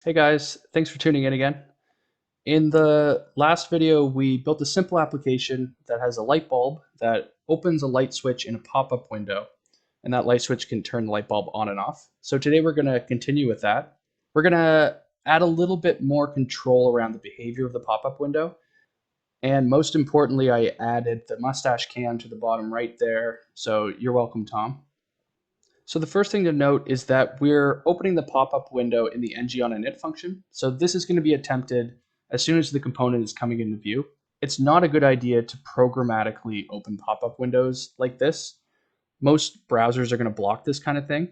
Hey guys, thanks for tuning in again. In the last video, we built a simple application that has a light bulb that opens a light switch in a pop-up window, and that light switch can turn the light bulb on and off. So today we're going to continue with that. We're going to add a little bit more control around the behavior of the pop-up window. And most importantly, I added the mustache cam to the bottom right there. So you're welcome, Tom. So the first thing to note is that we're opening the pop-up window in the ng-on-init function. So this is going to be attempted as soon as the component is coming into view. It's not a good idea to programmatically open pop-up windows like this. Most browsers are going to block this kind of thing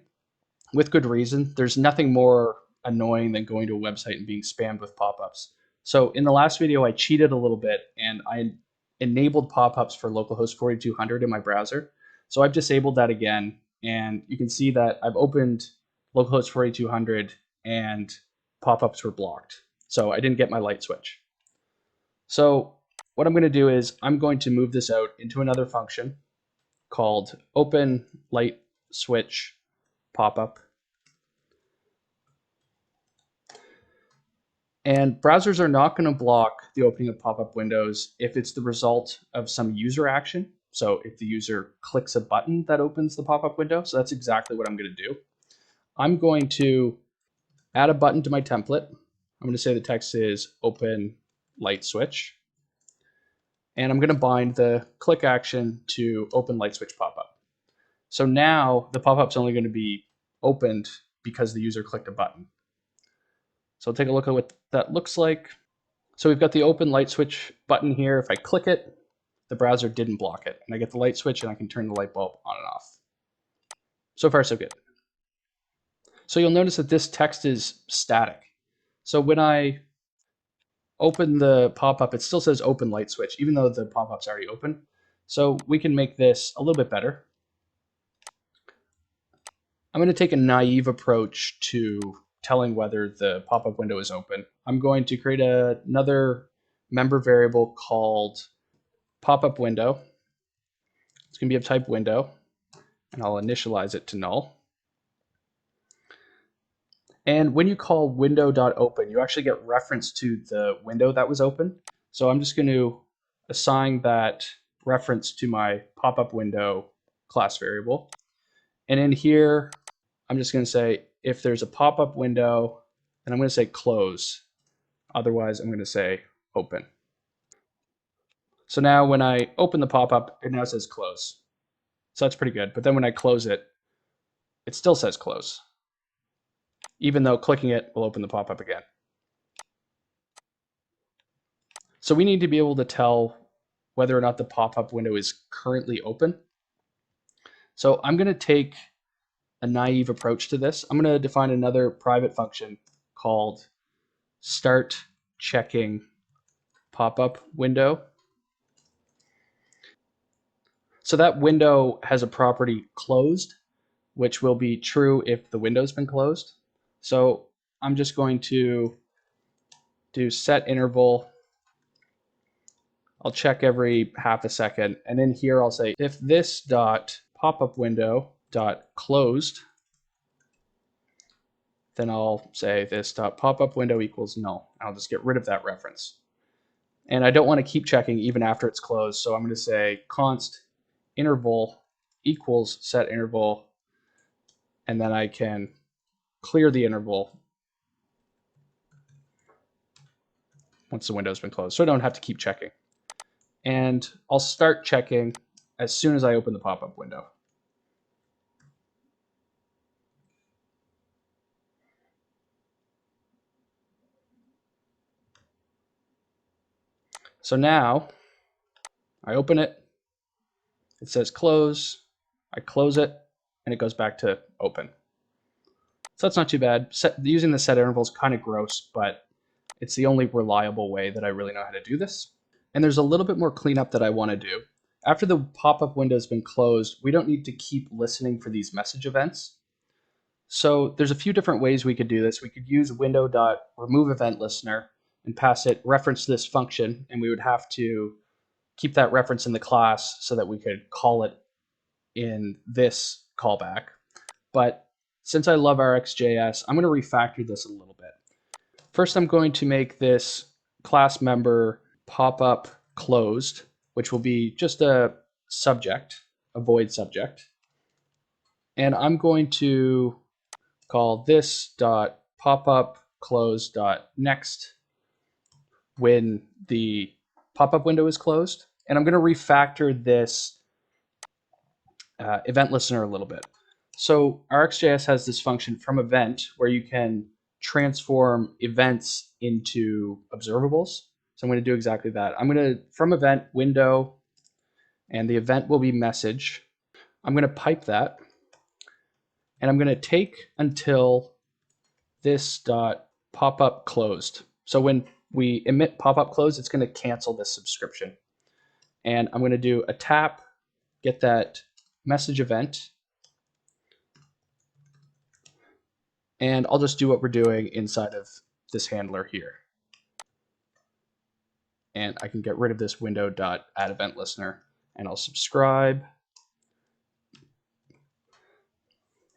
with good reason. There's nothing more annoying than going to a website and being spammed with pop-ups. So in the last video, I cheated a little bit and I enabled pop-ups for localhost 4200 in my browser. So I've disabled that again. And you can see that I've opened localhost 4200 and pop-ups were blocked. So I didn't get my light switch. So what I'm going to do is I'm going to move this out into another function called OpenLightSwitchPopup. And browsers are not going to block the opening of pop-up windows if it's the result of some user action. So if the user clicks a button that opens the pop-up window, so that's exactly what I'm going to do. I'm going to add a button to my template. I'm going to say the text is open light switch. And I'm going to bind the click action to open light switch pop-up. So now the pop-up's only going to be opened because the user clicked a button. So I'll take a look at what that looks like. So we've got the open light switch button here. If I click it, the browser didn't block it. And I get the light switch and I can turn the light bulb on and off. So far, so good. So you'll notice that this text is static. So when I open the pop-up, it still says open light switch, even though the pop-up's already open. So we can make this a little bit better. I'm going to take a naive approach to telling whether the pop-up window is open. I'm going to create another member variable called PopupWindow. It's going to be of type window, and I'll initialize it to null. And when you call window.open, you actually get reference to the window that was open. So I'm just going to assign that reference to my pop-up window class variable. And in here, I'm just going to say if there's a pop-up window, then I'm going to say close. Otherwise, I'm going to say open. So now when I open the pop-up, it now says close. So that's pretty good. But then when I close it, it still says close, even though clicking it will open the pop-up again. So we need to be able to tell whether or not the pop-up window is currently open. So I'm going to take a naive approach to this. I'm going to define another private function called start checking pop-up window. So that window has a property closed, which will be true if the window's been closed. So I'm just going to do setInterval. I'll check every half a second. And in here, I'll say if this dot pop-up window dot closed, then I'll say this dot pop-up window equals null. I'll just get rid of that reference. And I don't want to keep checking even after it's closed. So I'm going to say const interval equals setInterval, and then I can clear the interval once the window's been closed, so I don't have to keep checking. And I'll start checking as soon as I open the pop-up window. So now I open it, it says close, I close it, and it goes back to open. So that's not too bad. Using the set interval is kind of gross, but it's the only reliable way that I really know how to do this. And there's a little bit more cleanup that I want to do. After the pop-up window has been closed, we don't need to keep listening for these message events. So there's a few different ways we could do this. We could use window.removeEventListener and pass it reference this function, and we would have to keep that reference in the class so that we could call it in this callback. But since I love RxJS, I'm going to refactor this a little bit. First, I'm going to make this class member popup closed, which will be just a subject, a void subject. And I'm going to call this dot popup close dot next when the pop-up window is closed. And I'm going to refactor this event listener a little bit. So RxJS has this function fromEvent where you can transform events into observables. So I'm going to do exactly that. I'm going to fromEvent window, and the event will be message. I'm going to pipe that, and I'm going to take until this dot popup closed. So when we emit popup close, it's going to cancel this subscription. And I'm going to do a tap, get that message event, and I'll just do what we're doing inside of this handler here. And I can get rid of this window.addEventListener, and I'll subscribe.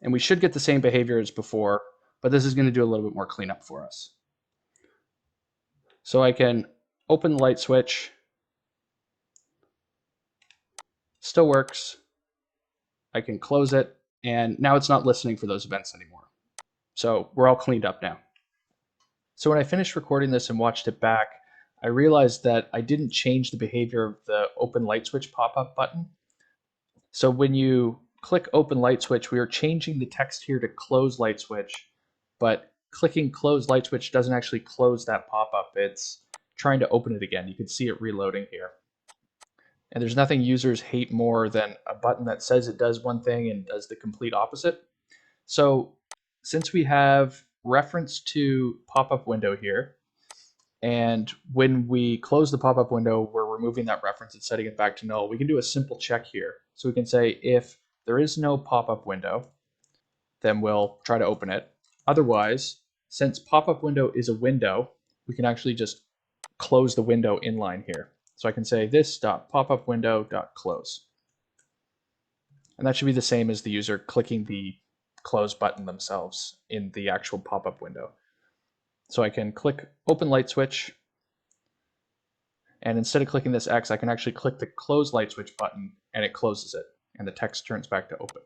And we should get the same behavior as before, but this is going to do a little bit more cleanup for us. So I can open the light switch, still works. I can close it, and now it's not listening for those events anymore. So we're all cleaned up now. So when I finished recording this and watched it back, I realized that I didn't change the behavior of the OpenLightSwitchPopup button. So when you click Open Light Switch, we are changing the text here to close light switch, but clicking close light switch doesn't actually close that pop-up. It's trying to open it again. You can see it reloading here. And there's nothing users hate more than a button that says it does one thing and does the complete opposite. So since we have reference to pop-up window here, and when we close the pop-up window, we're removing that reference and setting it back to null, we can do a simple check here. So we can say if there is no pop-up window, then we'll try to open it. Otherwise, since pop-up window is a window, we can actually just close the window inline here. So I can say this.popupWindow.close. And that should be the same as the user clicking the close button themselves in the actual pop-up window. So I can click Open Light Switch, and instead of clicking this X, I can actually click the Close Light Switch button, and it closes it, and the text turns back to open.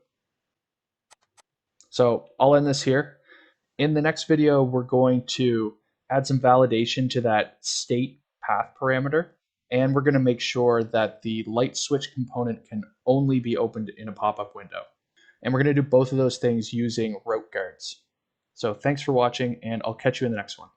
So I'll end this here. In the next video, we're going to add some validation to that state path parameter, and we're going to make sure that the light switch component can only be opened in a pop-up window. And we're going to do both of those things using route guards. So thanks for watching, and I'll catch you in the next one.